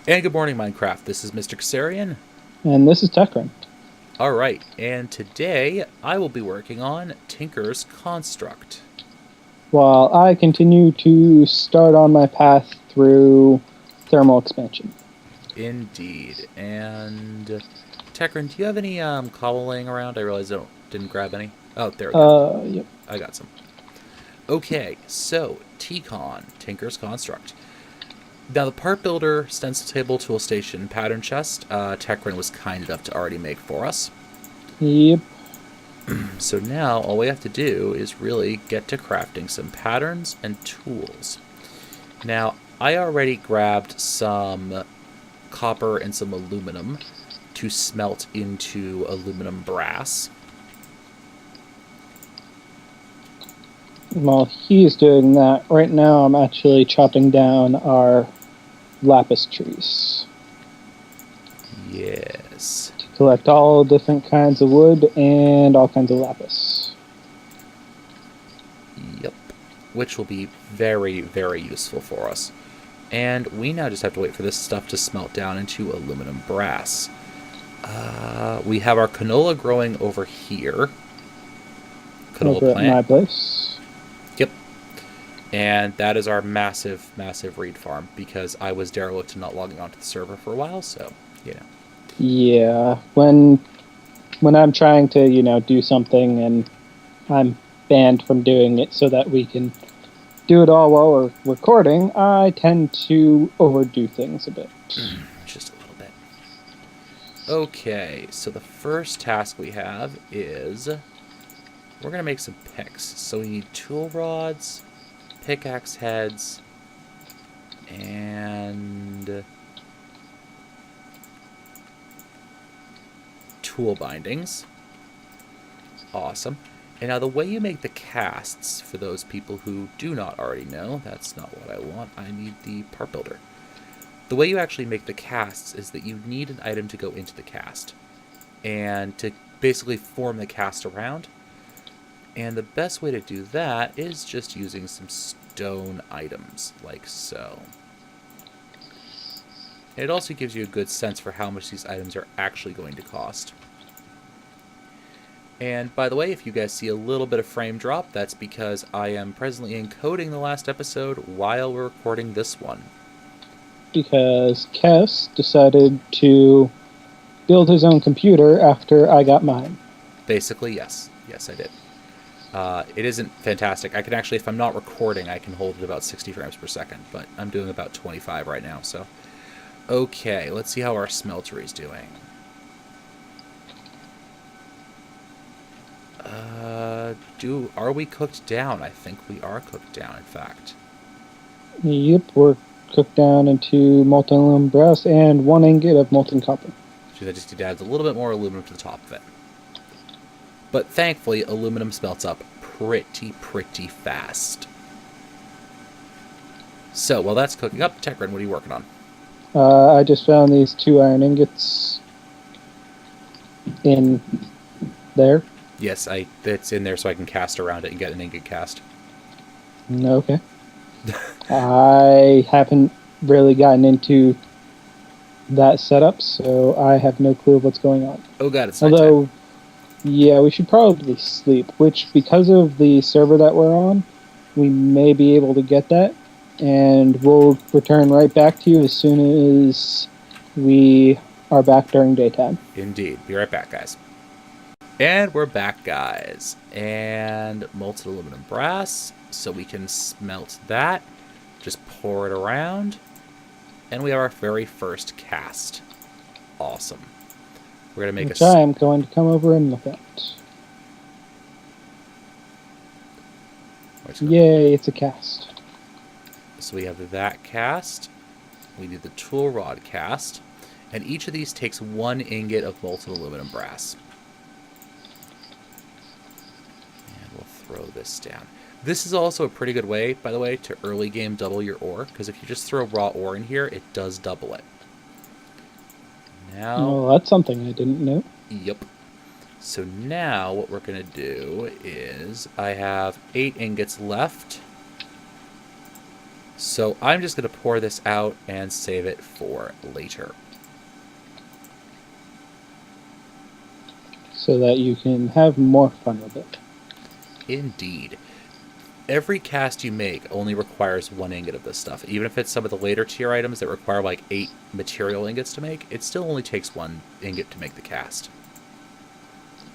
And good morning, Minecraft. This is Mr. Kasarian. And this is TechRun. Alright, and today I will be working on Tinker's Construct. While I continue to start on my path through thermal expansion. Indeed. And Tekran, do you have any cobble laying around? I realized I didn't grab any. Oh, there we go. Yep. I got some. Okay, so TCon, Tinker's Construct. Now the part builder, stencil table, tool station, pattern chest, Tekran was kind enough to already make for us. Yep. So now all we have to do is really get to crafting some patterns and tools. Now, I already grabbed some copper and some aluminum to smelt into aluminum brass. While he's doing that, right now I'm actually chopping down our lapis trees. Yes. To collect all different kinds of wood and all kinds of lapis. Yep. Which will be very, very useful for us. And we now just have to wait for this stuff to smelt down into aluminum brass. We have our canola growing over here. Canola over plant. at my place. Yep. And that is our massive, massive reed farm because I was derelict and not logging onto the server for a while, so, you know. Yeah, when I'm trying to, do something and I'm banned from doing it so that we can do it all while we're recording, I tend to overdo things a bit. Just a little bit. Okay, so the first task we have is we're going to make some picks. So we need tool rods, pickaxe heads, and tool bindings. Awesome. And now the way you make the casts, for those people who do not already know, that's not what I want. I need the part builder. The way you actually make the casts is that you need an item to go into the cast and to basically form the cast around. And the best way to do that is just using some stone items, like so. And it also gives you a good sense for how much these items are actually going to cost. And by the way, if you guys see a little bit of frame drop, that's because I am presently encoding the last episode while we're recording this one. Because Kes decided to build his own computer after I got mine. Basically, yes. Yes, I did. It isn't fantastic. I can actually, if I'm not recording, I can hold it about 60 frames per second, but I'm doing about 25 right now, so. Okay, let's see how our smeltery is doing. Are we cooked down? I think we are cooked down, in fact. Yep, we're cooked down into molten aluminum brass and 1 ingot of molten copper. So I just need to add a little bit more aluminum to the top of it. But thankfully, aluminum smelts up pretty fast. So, while that's cooking up, Tekran, what are you working on? I just found these 2 iron ingots in there. Yes, it's in there so I can cast around it and get an ingot cast. Okay. I haven't really gotten into that setup, so I have no clue what's going on. Oh god, it's Although, nighttime. yeah, we should probably sleep, which, because of the server that we're on, we may be able to get that, and we'll return right back to you as soon as we are back during daytime. Indeed. Be right back, guys. And we're back, guys. And molten aluminum brass, so we can smelt that. Just pour it around. And we have our very first cast. Awesome. We're going to make which I am going to come over and look at. Yay, it's a cast. So we have that cast. We need the tool rod cast. And each of these takes 1 ingot of molten aluminum brass. And we'll throw this down. This is also a pretty good way, by the way, to early game double your ore. Because if you just throw raw ore in here, it does double it. Now... well, that's something I didn't know. Yep. So now what we're going to do is I have 8 ingots left. So I'm just going to pour this out and save it for later. So that you can have more fun with it. Indeed. Every cast you make only requires 1 ingot of this stuff. Even if it's some of the later tier items that require like 8 material ingots to make, it still only takes 1 ingot to make the cast.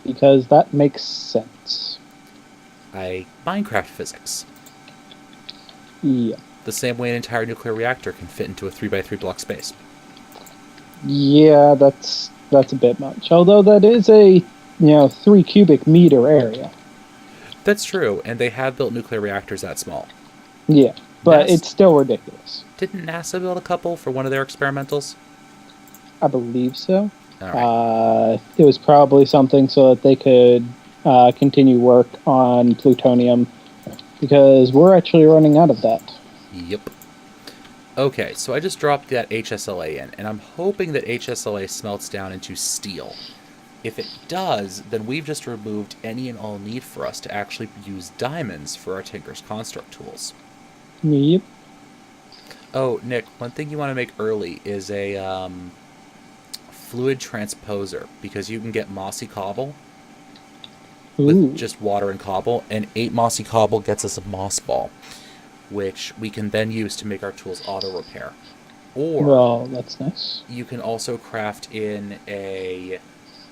Because that makes sense. Minecraft physics. Yeah. The same way an entire nuclear reactor can fit into a 3x3 block space. Yeah, that's a bit much. Although that is a 3 cubic meter area. That's true, and they have built nuclear reactors that small. Yeah, but it's still ridiculous. Didn't NASA build a couple for one of their experimentals? I believe so. All right. It was probably something so that they could continue work on plutonium, because we're actually running out of that. Yep. Okay, so I just dropped that HSLA in, and I'm hoping that HSLA smelts down into steel. If it does, then we've just removed any and all need for us to actually use diamonds for our Tinker's Construct tools. Yep. Oh, Nick, one thing you want to make early is a fluid transposer, because you can get mossy cobble with just water and cobble, and 8 mossy cobble gets us a moss ball, which we can then use to make our tools auto-repair. Or, well, that's nice. You can also craft in a...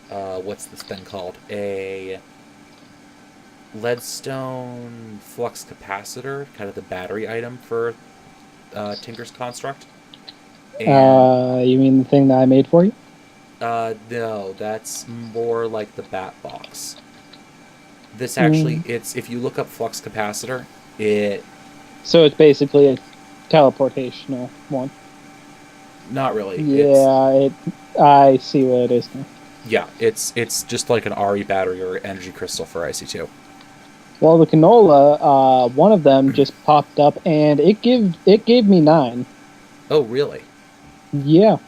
what's this thing called? A leadstone flux capacitor, kind of the battery item for Tinker's Construct. And, you mean the thing that I made for you? No, that's more like the bat box. This actually, it's if you look up flux capacitor, it... So it's basically a teleportational one. Not really. Yeah, I see what it is now. Yeah, it's just like an RE battery or energy crystal for IC2. Well, the canola, one of them just popped up, and it gave me 9. Oh, really? Yeah.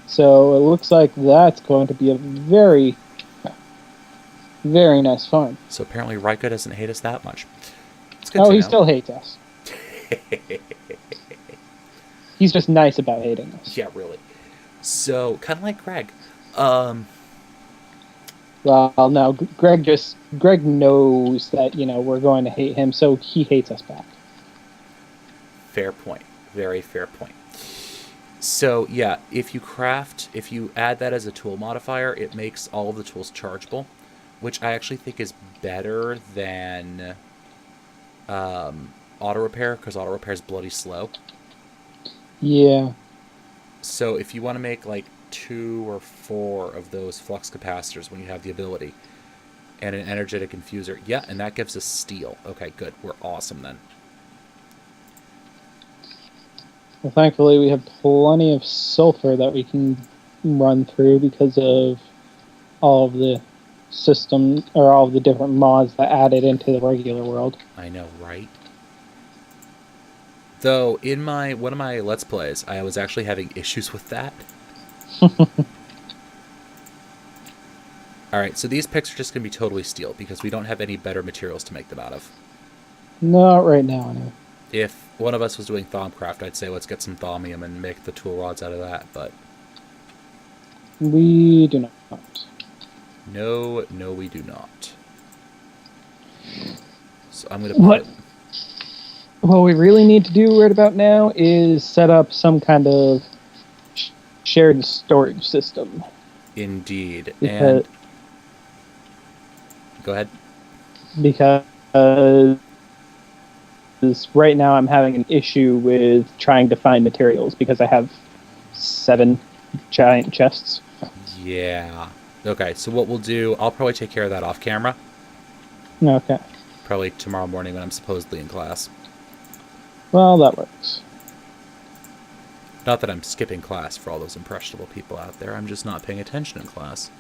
So it looks like that's going to be a very, very nice farm. So apparently Rika doesn't hate us that much. It's good oh, he still hates us. He's just nice about hating us. Yeah, really. So, kind of like Greg. Well, no, Greg knows that, we're going to hate him, so he hates us back. Fair point. Very fair point. So, yeah, if you add that as a tool modifier, it makes all of the tools chargeable, which I actually think is better than auto repair, because auto repair is bloody slow. Yeah. So if you want to make like 2 or 4 of those flux capacitors when you have the ability, and an energetic infuser, yeah, and that gives us steel. Okay, good. We're awesome then. Well, thankfully we have plenty of sulfur that we can run through because of all of the system, or all of the different mods that added into the regular world. I know, right? Though, in one of my Let's Plays, I was actually having issues with that. Alright, so these picks are just going to be totally steel, because we don't have any better materials to make them out of. Not right now, anyway. If one of us was doing Thaumcraft, I'd say let's get some Thaumium and make the tool rods out of that, but... we do not. No, we do not. So I'm going to put... What we really need to do right about now is set up some kind of shared storage system. Indeed. Because, and... Go ahead. Because right now I'm having an issue with trying to find materials because I have 7 giant chests. Yeah. Okay, so what we'll do, I'll probably take care of that off camera. Okay. Probably tomorrow morning when I'm supposedly in class. Well, that works. Not that I'm skipping class for all those impressionable people out there. I'm just not paying attention in class.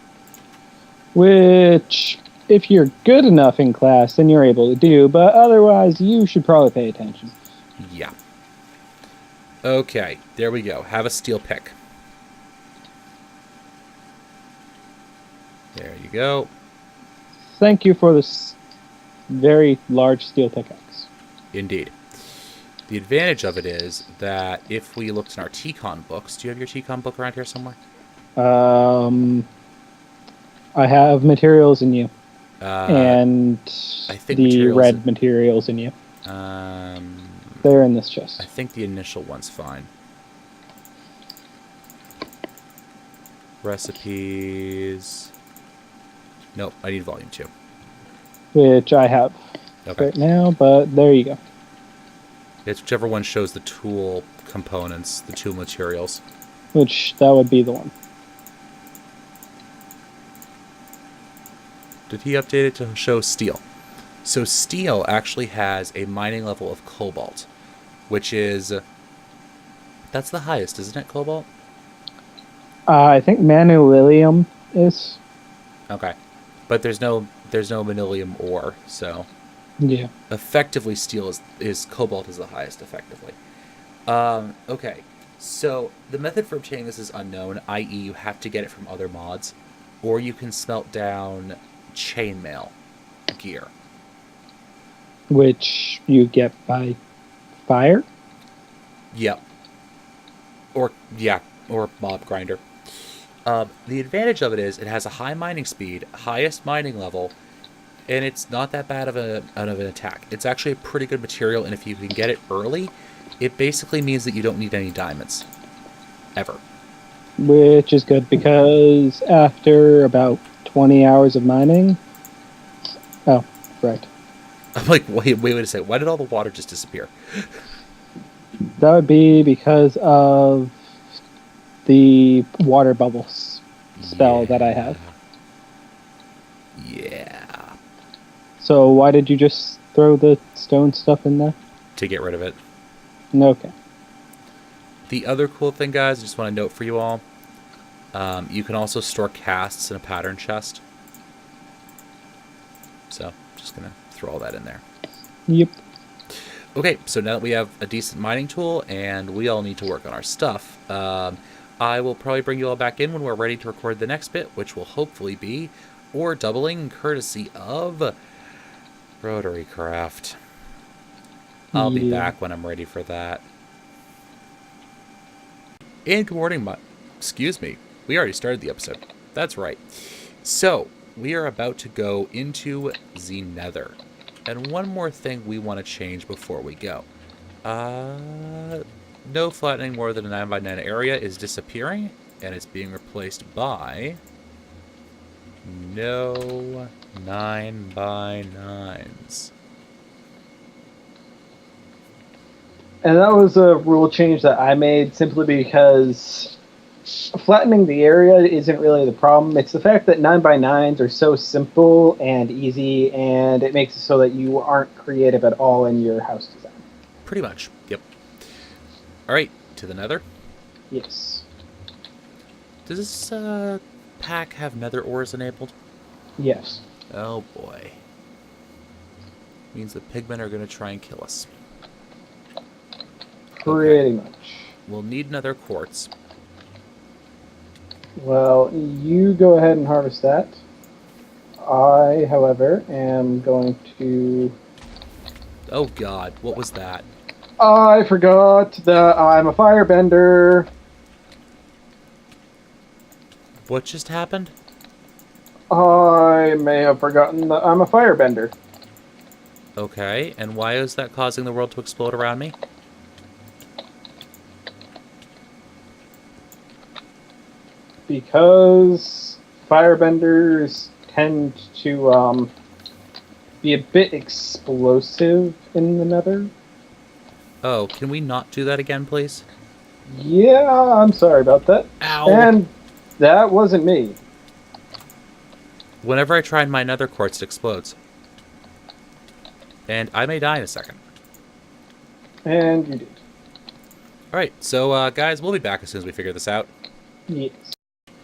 Which, if you're good enough in class, then you're able to do, but otherwise you should probably pay attention. Yeah. Okay, there we go. Have a steel pick. There you go. Thank you for this very large steel pickaxe. Indeed. The advantage of it is that if we looked in our TCon books, do you have your TCon book around here somewhere? I have materials in you, Uh, and I think the materials. red materials in you. Um, They're in this I chest. think the initial one's fine. Recipes. Nope, I need volume 2. Which I have Okay. right now, but there you go. It's whichever one shows the tool components, the tool materials. Which that would be the one. Did he update it to show steel? So steel actually has a mining level of cobalt, which is that's the highest, isn't it? Cobalt. I think Manulilium is. Okay, but there's no manilium ore, so Yeah. effectively steel is cobalt is the highest effectively. Okay, so the method for obtaining this is unknown, i.e., you have to get it from other mods, or you can smelt down chainmail gear. Which you get by fire. Yep. Or yeah, or mob grinder. The advantage of it is it has a high mining speed, highest mining level, and it's not that bad of an attack. It's actually a pretty good material, and if you can get it early, it basically means that you don't need any diamonds. Ever. Which is good because after about 20 hours of mining. Oh, right. I'm like, wait a second. Why did all the water just disappear? That would be because of the water bubbles spell that I have. Yeah. So why did you just throw the stone stuff in there? To get rid of it. Okay. The other cool thing, guys, I just want to note for you all, you can also store casts in a pattern chest. So, just going to throw all that in there. Yep. Okay, so now that we have a decent mining tool and we all need to work on our stuff, I will probably bring you all back in when we're ready to record the next bit, which will hopefully be ore doubling courtesy of Rotarycraft. I'll be back when I'm ready for that. And good morning, excuse me. We already started the episode. That's right. So, we are about to go into the Nether. And one more thing we want to change before we go. No flattening more than a 9x9 area is disappearing, and it's being replaced by no 9x9s. And that was a rule change that I made simply because flattening the area isn't really the problem. It's the fact that 9x9s are so simple and easy, and it makes it so that you aren't creative at all in your house design. Pretty much, yep. Alright, to the Nether. Yes. Does this pack have Nether ores enabled? Yes. Oh boy. Means the pigmen are going to try and kill us. Pretty much. We'll need another quartz. Well, you go ahead and harvest that. I, however, am going to... Oh god, what was that? I forgot that I'm a firebender. What just happened? I may have forgotten that I'm a firebender. Okay, and why is that causing the world to explode around me? Because firebenders tend to be a bit explosive in the Nether. Oh, can we not do that again, please? Yeah, I'm sorry about that. Ow! And that wasn't me. Whenever I try and mine Nether quartz, it explodes. And I may die in a second. And you did. Alright, so guys, we'll be back as soon as we figure this out. Yes.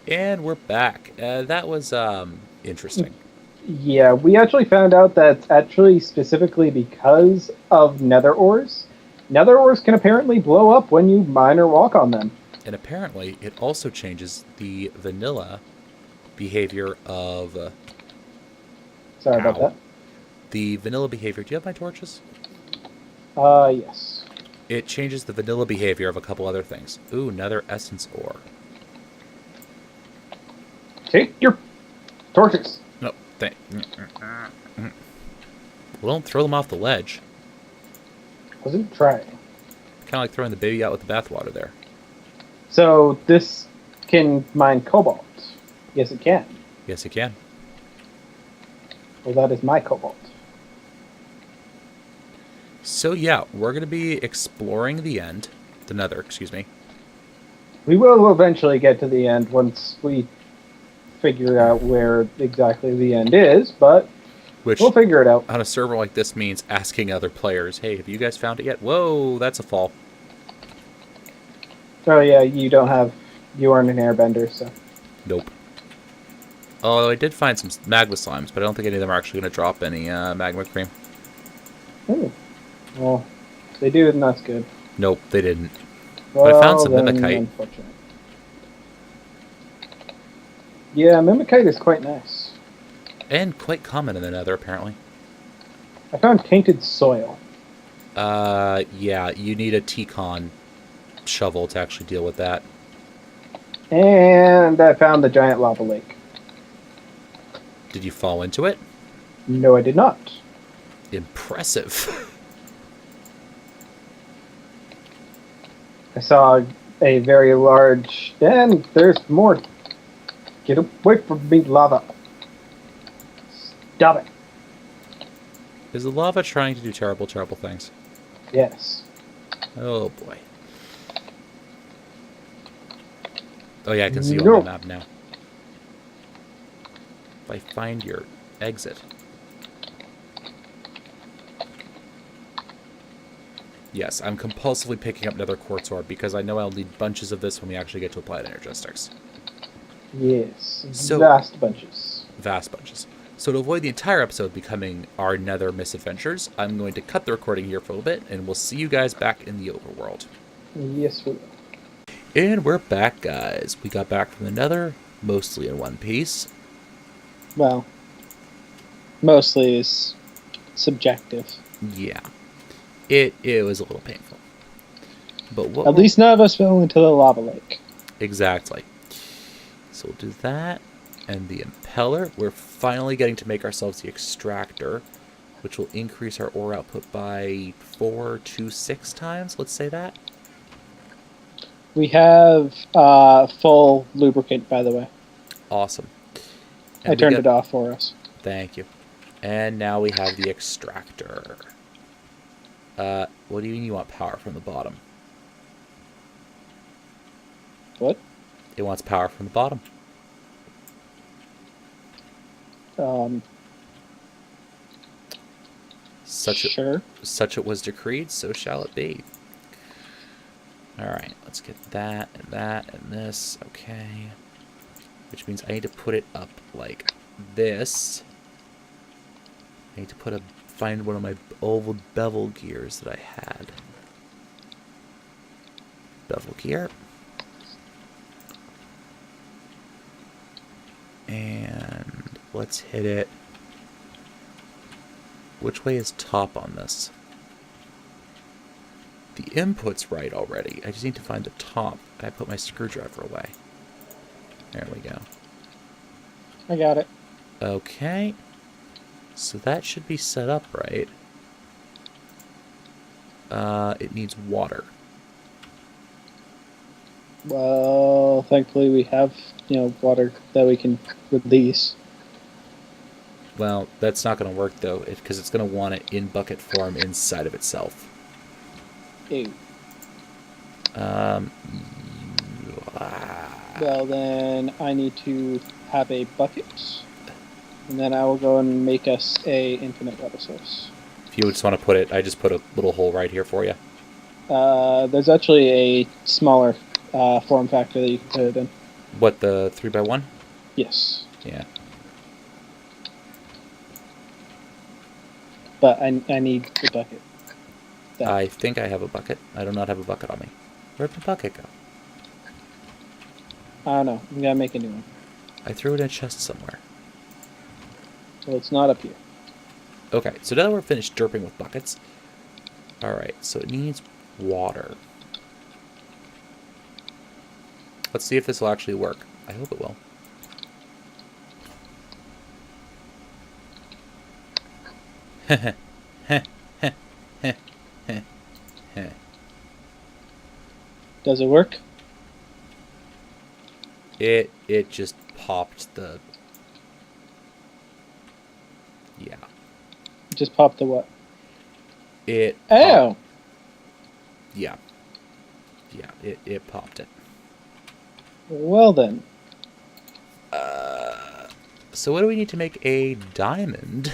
And we're back. That was interesting. Yeah, we actually found out that actually specifically because of nether ores. Nether ores can apparently blow up when you mine or walk on them. And apparently, it also changes the vanilla behavior of... Sorry about that. The vanilla behavior... Do you have my torches? Yes. It changes the vanilla behavior of a couple other things. Ooh, another essence ore. Take your torches. No, thank. Well, don't throw them off the ledge. Wasn't trying. Kind of like throwing the baby out with the bathwater there. So this can mine cobalt. Yes, it can. Yes, you can. Well, that is my cobalt. So yeah, we're going to be exploring the end. The nether, excuse me. We will eventually get to the end once we figure out where exactly the end is, but Which, we'll figure it out. on a server like this, means asking other players, hey, have you guys found it yet? Whoa, that's a fall. Oh yeah, you aren't an airbender, so. Nope. Although I did find some magma slimes, but I don't think any of them are actually going to drop any magma cream. Hmm. Well, if they do, then that's good. Nope, they didn't. Well, I found some then, mimikite. unfortunate. Yeah, mimikite is quite nice. And quite common in the nether, apparently. I found tainted soil. Yeah, you need a TCon shovel to actually deal with that. And I found the giant lava lake. Did you fall into it? No, I did not. Impressive. I saw a very large... And there's more. Get away from me, lava. Stop it. Is the lava trying to do terrible, terrible things? Yes. Oh, boy. Oh, yeah, I can see you No. on the map now. If I find your exit. Yes, I'm compulsively picking up another quartz ore because I know I'll need bunches of this when we actually get to applied energistics. Yes. So- Vast bunches. Vast bunches. So to avoid the entire episode becoming our nether misadventures, I'm going to cut the recording here for a little bit, and we'll see you guys back in the overworld. Yes, we will. And we're back, guys. We got back from the nether, mostly in one piece. Well, mostly is subjective. Yeah. It was a little painful. But what At least none of us fell into the lava lake. Exactly. So we'll do that. And the impeller. We're finally getting to make ourselves the extractor, which will increase our ore output by 4 to 6 times. Let's say that. We have full lubricant, by the way. Awesome. I turned it off for us. Thank you. And now we have the extractor. What do you mean you want power from the bottom? What? It wants power from the bottom. Sure. Such it was decreed, so shall it be. Alright, let's get that and this. Okay. Which means I need to put it up like this. I need to find one of my old bevel gears that I had. Bevel gear. And let's hit it. Which way is top on this? The input's right already. I just need to find the top. I put my screwdriver away. There we go. I got it. Okay. So that should be set up right. It needs water. Well, thankfully we have, water that we can release. Well, that's not going to work though, because it's going to want it in bucket form inside of itself. Ew. Ah. Well, then I need to have a bucket, and then I will go and make us a infinite water source. If you just want to put it, I just put a little hole right here for you. There's actually a smaller form factor that you can put it in. What, the 3x1? Yes. Yeah. But I need the bucket. I think I have a bucket. I do not have a bucket on me. Where'd the bucket go? I don't know. I'm going to make a new one. I threw it in a chest somewhere. Well, it's not up here. Okay, so now that we're finished derping with buckets. Alright, so it needs water. Let's see if this will actually work. I hope it will. Does it work? It just popped the... Yeah. Just pop the what? It Oh! popped. Yeah. Yeah, it popped it. Well then. So what do we need to make a diamond?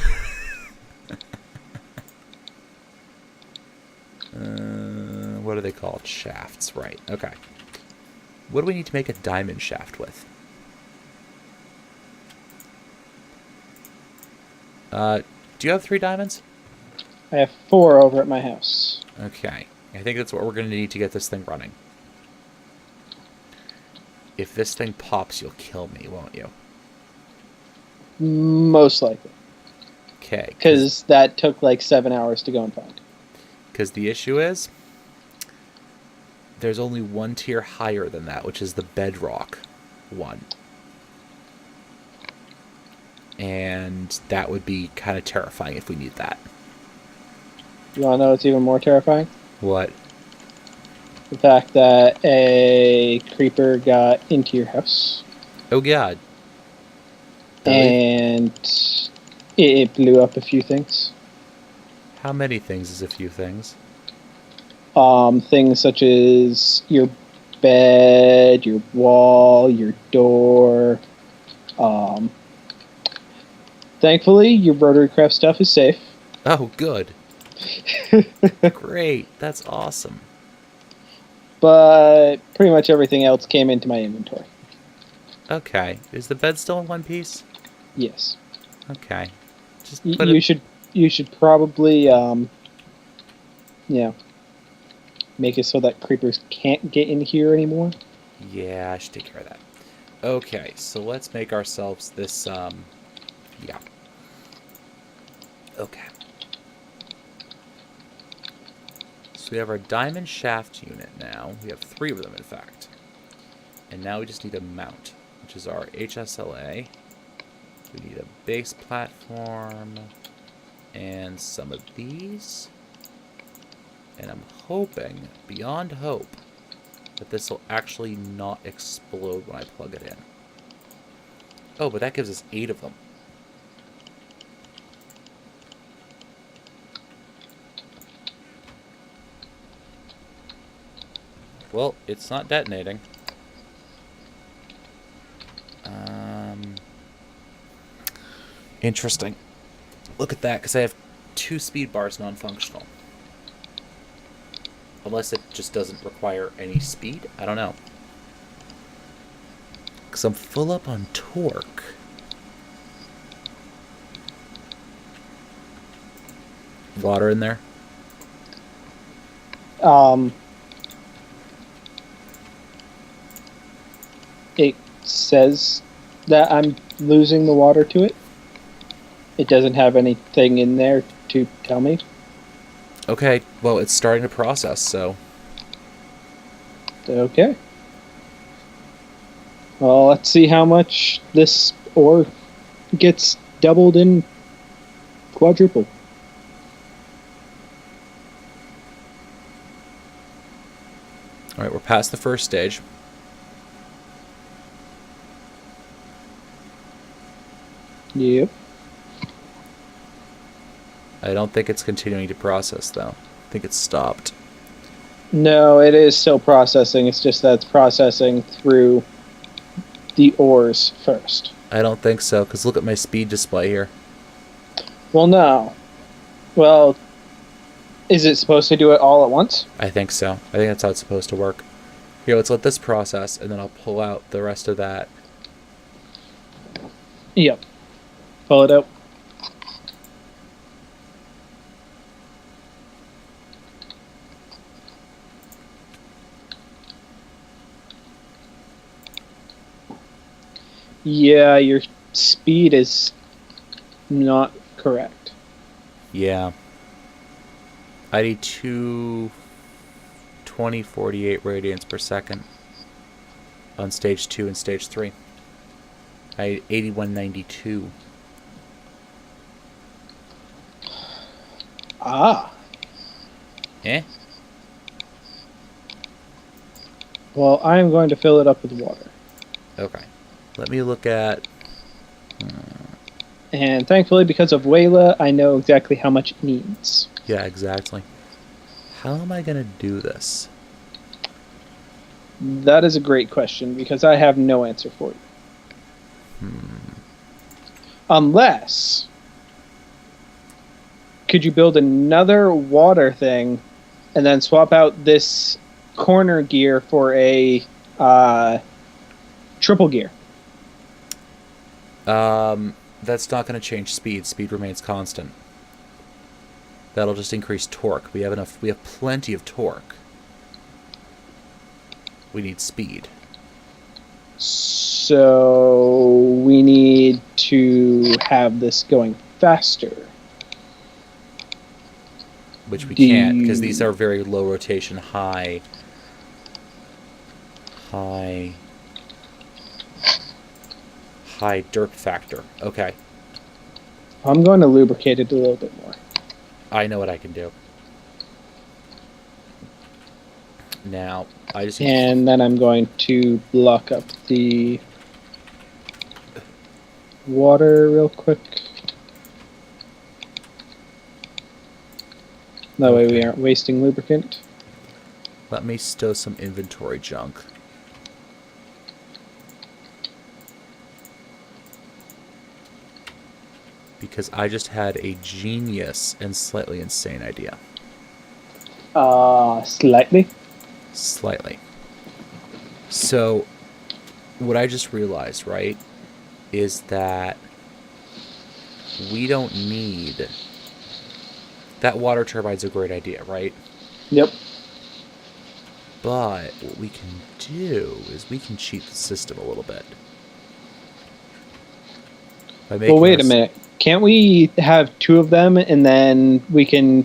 What are they called? Shafts, right. Okay. What do we need to make a diamond shaft with? Do you have 3 diamonds? I have 4 over at my house. Okay. I think that's what we're going to need to get this thing running. If this thing pops, you'll kill me, won't you? Most likely. Okay. Because that took like 7 hours to go and find. Because the issue is, there's only one tier higher than that, which is the bedrock one. And that would be kind of terrifying if we need that. You want to know what's even more terrifying? What? The fact that a creeper got into your house. Oh, God. And it blew up a few things. How many things is a few things? Things such as your bed, your wall, your door. Thankfully, your Rotarycraft stuff is safe. Oh, good. Great. That's awesome. But pretty much everything else came into my inventory. Okay. Is the bed still in one piece? Yes. Okay. Just You put it... should probably make it so that creepers can't get in here anymore. Yeah, I should take care of that. Okay, so let's make ourselves this, yeah. Okay. So we have our diamond shaft unit now. We have 3 of them, in fact. And now we just need a mount, which is our HSLA. We need a base platform and some of these. And I'm hoping, beyond hope, that this will actually not explode when I plug it in. Oh, but that gives us 8 of them. Well, it's not detonating. Interesting. Look at that, because I have 2 speed bars non-functional. Unless it just doesn't require any speed? I don't know. Because I'm full up on torque. Water in there? It says that I'm losing the water to it. It doesn't have anything in there to tell me. Okay, well, it's starting to process, so... Okay. Well, let's see how much this ore gets doubled and quadrupled. Alright, we're past the first stage. Yep. I don't think it's continuing to process, though. I think it's stopped. No, it is still processing. It's just that it's processing through the ores first. I don't think so, because look at my speed display here. Well, no. Well, is it supposed to do it all at once? I think so. I think that's how it's supposed to work. Here, let's let this process, and then I'll pull out the rest of that. Yep. Pull it out. Yeah, your speed is not correct. Yeah. I need 2... 2048 radians per second on stage 2 and stage 3. I had 8192. Ah. Eh? Well, I'm going to fill it up with water. Okay. Let me look at... And thankfully, because of Wayla, I know exactly how much it needs. Yeah, exactly. How am I going to do this? That is a great question, because I have no answer for you. Unless... Could you build another water thing and then swap out this corner gear for a triple gear? That's not going to change speed. Speed remains constant. That'll just increase torque. We have plenty of torque. We need speed. So we need to have this going faster. Which we can't, because these are very low rotation, high derp factor. Okay. I'm going to lubricate it a little bit more. I know what I can do. Now, I just... And then I'm going to block up the water real quick. That way we aren't wasting lubricant. Let me stow some inventory junk. Because I just had a genius and slightly insane idea. Slightly. Slightly. So, what I just realized, right, is that we don't need... That water turbine's a great idea, right? Yep. But what we can do is we can cheat the system a little bit. Well, wait a minute. Can't we have two of them and then we can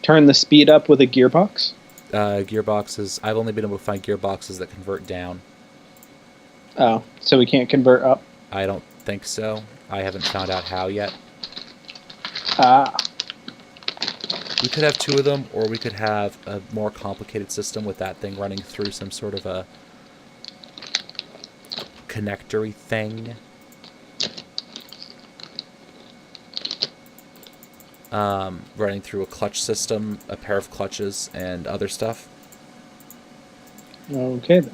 turn the speed up with a gearbox? Gearboxes. I've only been able to find gearboxes that convert down. Oh, so we can't convert up? I don't think so. I haven't found out how yet. Ah. We could have two of them, or we could have a more complicated system with that thing running through some sort of a connectory thing. Running through a clutch system, a pair of clutches, and other stuff. Okay, then.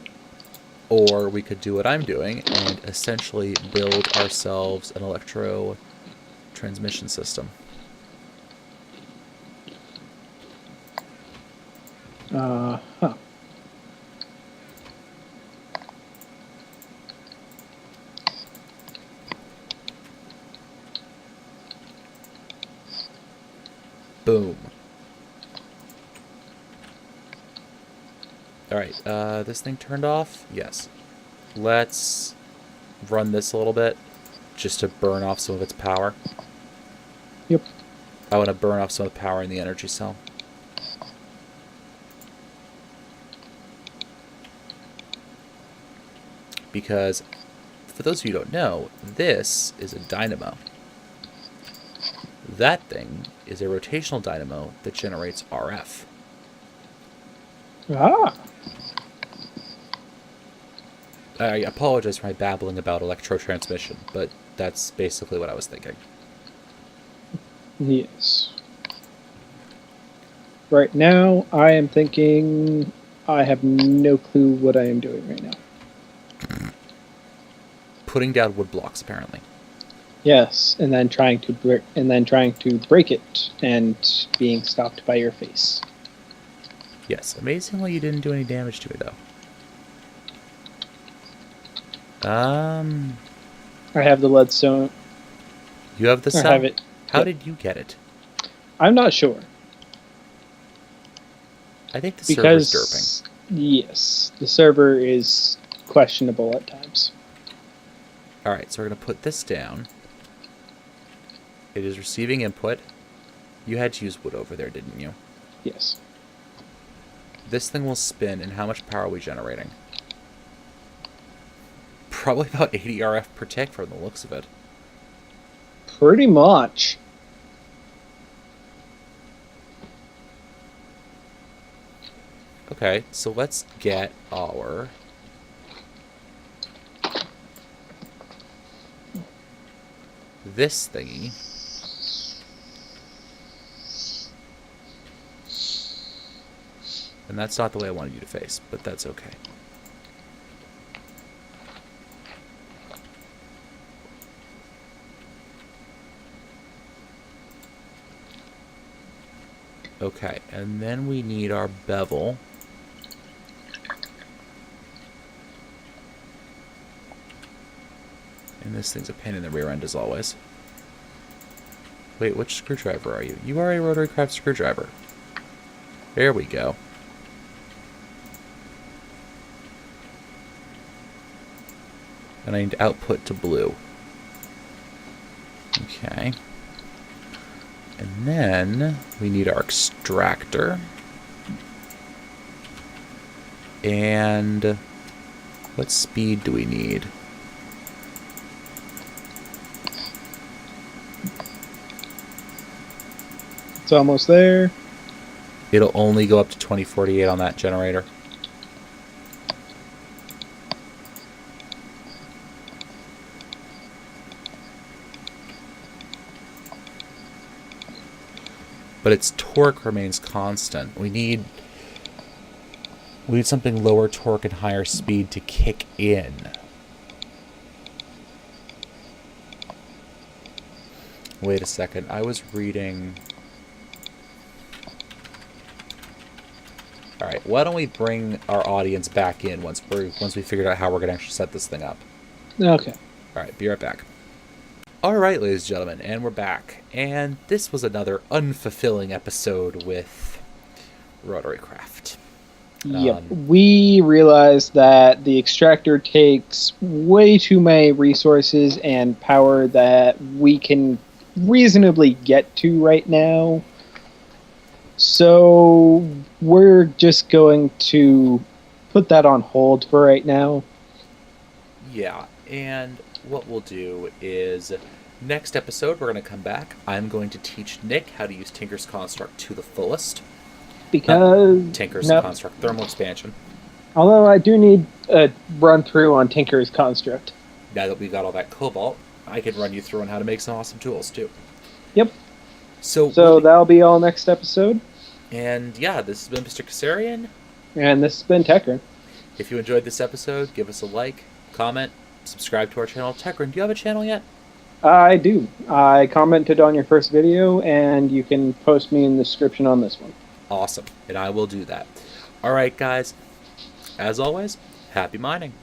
Or we could do what I'm doing and essentially build ourselves an electro transmission system. Huh. Boom. Alright, this thing turned off? Yes. Let's run this a little bit, just to burn off some of its power. Yep. I want to burn off some of the power in the energy cell. Because, for those of you who don't know, this is a dynamo. That thing is a rotational dynamo that generates RF. Ah. I apologize for my babbling about electrotransmission, but that's basically what I was thinking. Yes. Right now, I am thinking I have no clue what I am doing right now. Putting down wood blocks, apparently. Yes, and then trying to break it and being stopped by your face. Yes, amazingly you didn't do any damage to it, though. I have the leadstone. You have the cell? I have it. How Yep. did you get it? I'm not sure. I think the server's derping. Yes, the server is questionable at times. Alright, so we're going to put this down. It is receiving input. You had to use wood over there, didn't you? Yes. this thing will spin, and how much power are we generating? Probably about 80 RF per tick from the looks of it. Pretty much. Okay, so let's get our... this thingy. And that's not the way I wanted you to face, but that's okay. Okay, and then we need our bevel. And this thing's a pain in the rear end as always. Wait, which screwdriver are you? You are a Rotarycraft screwdriver. There we go. And I need output to blue. Okay. And then we need our extractor. And what speed do we need? It's almost there. It'll only go up to 2048 on that generator. But its torque remains constant. We need something lower torque and higher speed to kick in. Wait a second. I was reading... Alright, why don't we bring our audience back in once we figured out how we're going to actually set this thing up. Okay. Alright, be right back. Alright, ladies and gentlemen, and we're back. And this was another unfulfilling episode with Rotarycraft. Yep. We realized that the extractor takes way too many resources and power that we can reasonably get to right now. So we're just going to put that on hold for right now. Yeah, and what we'll do is next episode we're going to come back. I'm going to teach Nick how to use Tinker's Construct to the fullest. Because Tinker's Construct thermal expansion. Although I do need a run through on Tinker's Construct. Now that we've got all that cobalt, I can run you through on how to make some awesome tools too. Yep. So that'll be all next episode. And yeah, this has been Mr. Kassarian. And this has been Techrin. If you enjoyed this episode, give us a like, comment, subscribe to our channel. Techrin, do you have a channel yet? I do. I commented on your first video, and you can post me in the description on this one. Awesome, and I will do that. All right, guys. As always, happy mining.